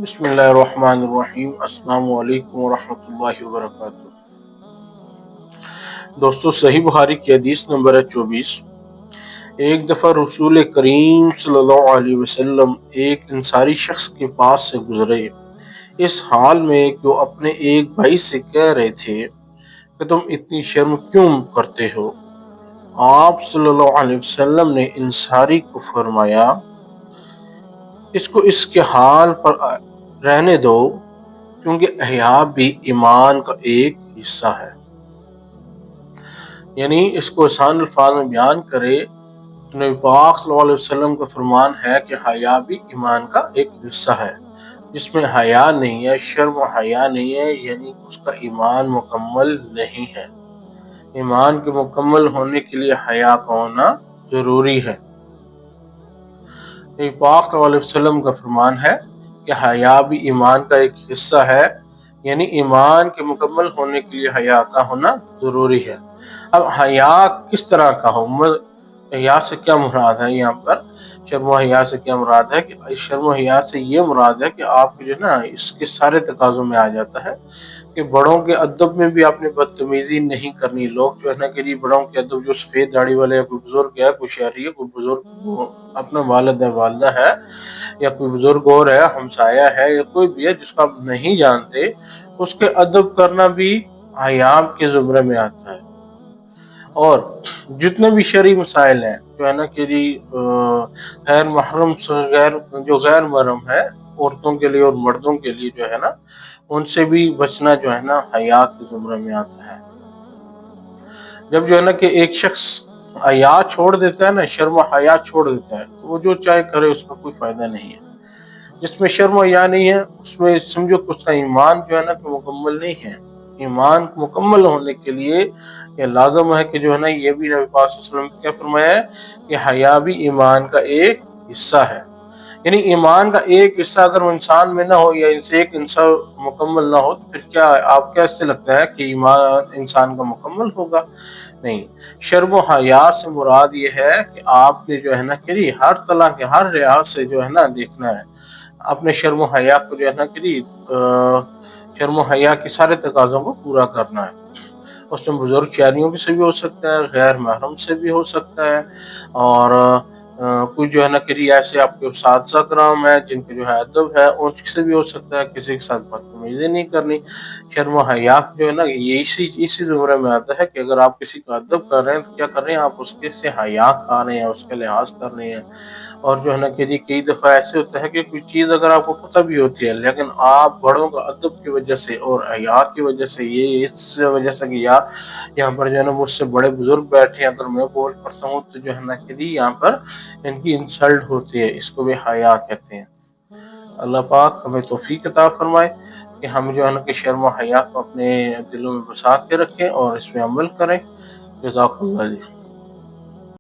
بسم اللہ الرحمن الرحیم۔ السلام علیکم ورحمۃ اللہ وبرکاتہ۔ دوستو، صحیح بخاری کی حدیث نمبر ہے 24۔ ایک دفعہ رسول کریم صلی اللہ علیہ وسلم ایک انصاری شخص کے پاس سے گزرے، اس حال میں کہ وہ اپنے ایک بھائی سے کہہ رہے تھے کہ تم اتنی شرم کیوں کرتے ہو؟ آپ صلی اللہ علیہ وسلم نے انصاری کو فرمایا، اس کو اس کے حال پر رہنے دو، کیونکہ حیا بھی ایمان کا ایک حصہ ہے۔ یعنی اس کو آسان الفاظ میں بیان کرے تو نبی پاک صلی اللہ علیہ وسلم کا فرمان ہے کہ حیا بھی ایمان کا ایک حصہ ہے۔ جس میں حیا نہیں ہے، شرم و حیا نہیں ہے، یعنی اس کا ایمان مکمل نہیں ہے۔ ایمان کے مکمل ہونے کے لیے حیا کا ہونا ضروری ہے۔ نبی پاک صلی اللہ علیہ وسلم کا فرمان ہے کہ حیا بھی ایمان کا ایک حصہ ہے، یعنی ایمان کے مکمل ہونے کے لیے حیا کا ہونا ضروری ہے۔ اب حیا کس طرح کا ہو؟ حیا سے کیا مراد ہے؟ یہاں پر شرم و حیا سے کیا مراد ہے؟ کہ شرم و حیا سے یہ مراد ہے کہ آپ جو ہے نا اس کے سارے تقاضوں میں آ جاتا ہے کہ بڑوں کے ادب میں بھی آپ نے بدتمیزی نہیں کرنی۔ لوگ جو ہے نا کہ بڑوں کے ادب، جو سفید داڑھی والے یا کوئی بزرگ ہے، کوئی شہری ہے، کوئی بزرگ اپنا والد ہے، والدہ ہے، یا کوئی بزرگ اور ہے، ہمسایہ ہے، یا کوئی بھی ہے جس کو آپ نہیں جانتے، اس کے ادب کرنا بھی حیا کے زمرے میں آتا ہے۔ اور جتنے بھی شرعی مسائل ہیں جو ہے نا کہ غیر محرم جو غیر محرم ہے عورتوں کے لیے اور مردوں کے لیے جو ہے نا، ان سے بھی بچنا جو ہے نا حیا کے زمرے میں آتا ہے۔ جب جو ہے نا کہ ایک شخص حیا چھوڑ دیتا ہے نا، شرم و حیا چھوڑ دیتا ہے، تو وہ جو چاہے کرے اس میں کوئی فائدہ نہیں ہے۔ جس میں شرم و حیا نہیں ہے اس میں سمجھو کہ اس کا ایمان جو ہے نا کہ مکمل نہیں ہے۔ ایمان مکمل ہونے کے لیے یہ لازم ہے کہ جو ہے نا یہ بھی نبی پاک صلی اللہ علیہ وسلم نے کیا فرمایا ہے کہ حیا بھی ایمان کا ایک حصہ ہے۔ یعنی ایمان کا ایک حصہ اگر وہ انسان میں نہ ہو، یا ان سے ایک انسان مکمل نہ ہو، تو پھر کیا آپ کیا اس سے لگتا ہے کہ ایمان انسان کا مکمل ہوگا؟ نہیں۔ شرم و حیا سے مراد یہ ہے کہ آپ نے جو ہے نا کہ ہر طرح کے ہر لحاظ سے جو ہے نا دیکھنا ہے اپنے شرم و حیا کو، جو ہے نا کہ شرم و حیا کے سارے تقاضوں کو پورا کرنا ہے۔ اس میں بزرگ شہریوں سے بھی ہو سکتا ہے، غیر محرم سے بھی ہو سکتا ہے، اور کچھ جو ہے نا کہ ایسے آپ کے اساتذہ کرام ہیں جن کے جو ہے ادب ہے، ان سے بھی ہو سکتا ہے۔ کسی کے ساتھ بدتمیزی نہیں کرنی۔ شرم و حیا جو ہے نا یہ اسی زمرے میں آتا ہے کہ اگر آپ کسی کا ادب کر رہے ہیں تو کیا کر رہے ہیں؟ آپ اس کے سے حیا کر رہے ہیں، اس کا لحاظ کر رہے ہیں۔ اور جو ہے نا کہ کئی دفعہ ایسے ہوتا ہے کہ کوئی چیز اگر آپ کو پتہ بھی ہوتی ہے، لیکن آپ بڑوں کا ادب کی وجہ سے اور حیا کی وجہ سے، یہ اس وجہ سے کہ یہاں پر جو ہے نا مجھ سے بڑے بزرگ بیٹھے ہیں، اگر میں بول پڑتا ہوں تو جو ہے نا کہ یہاں پر ان کی انسلٹ ہوتی ہے، اس کو بھی حیا کہتے ہیں۔ اللہ پاک ہمیں توفیق عطا فرمائے کہ ہم جو ہے نا کہ شرم و حیا کو اپنے دلوں میں بسا کے رکھیں اور اس میں عمل کریں۔ جزاک اللہ۔